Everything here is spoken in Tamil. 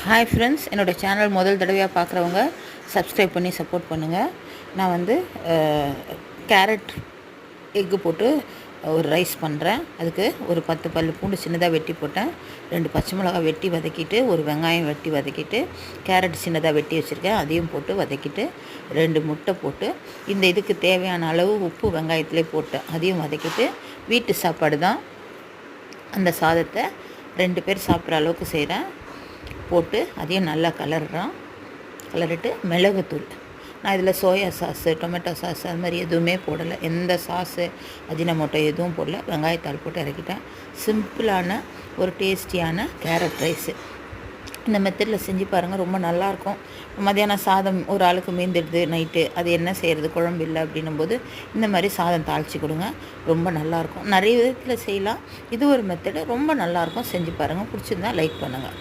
ஹாய் ஃப்ரெண்ட்ஸ், என்னோடய சேனல் முதல் தடவையாக பார்க்குறவங்க சப்ஸ்கிரைப் பண்ணி சப்போர்ட் பண்ணுங்கள். நான் வந்து கேரட் எக்கு போட்டு ஒரு ரைஸ் பண்ணுறேன். அதுக்கு ஒரு 10 பல் பூண்டு சின்னதாக வெட்டி போட்டேன், 2 பச்சை மிளகாய் வெட்டி வதக்கிட்டு, ஒரு வெங்காயம் வெட்டி வதக்கிட்டு, கேரட் சின்னதாக வெட்டி வச்சுருக்கேன், அதையும் போட்டு வதக்கிட்டு, 2 முட்டை போட்டு, இந்த இதுக்கு தேவையான அளவு உப்பு வெங்காயத்துலேயே போட்டேன், அதையும் வதக்கிட்டு, வீட்டு சாப்பாடு தான், அந்த சாதத்தை 2 பேர் சாப்பிட்ற அளவுக்கு செய்கிறேன். போட்டு அதையும் நல்லா கலரிட்டு மிளகுத்தூள், நான் இதில் சோயா சாஸு, டொமேட்டோ சாஸு அது மாதிரி எதுவுமே போடலை. எந்த சாஸு அஜினமோட்டோ எதுவும் போடல. வெங்காயத்தாள் போட்டு இறக்கிட்டேன். சிம்பிளான ஒரு டேஸ்டியான கேரட் ரைஸு. இந்த மெத்தடில் செஞ்சு பாருங்கள், ரொம்ப நல்லாயிருக்கும். மத்தியானம் சாதம் ஒரு ஆளுக்கு மீந்துடுது நைட்டு, அது என்ன செய்கிறது, குழம்பு இல்லை அப்படின்னும் போது இந்த மாதிரி சாதம் தாளித்து கொடுங்க, ரொம்ப நல்லாயிருக்கும். நிறைய விதத்தில் செய்யலாம். இது ஒரு மெத்தடு, ரொம்ப நல்லாயிருக்கும். செஞ்சு பாருங்கள். பிடிச்சிருந்தா லைக் பண்ணுங்கள்.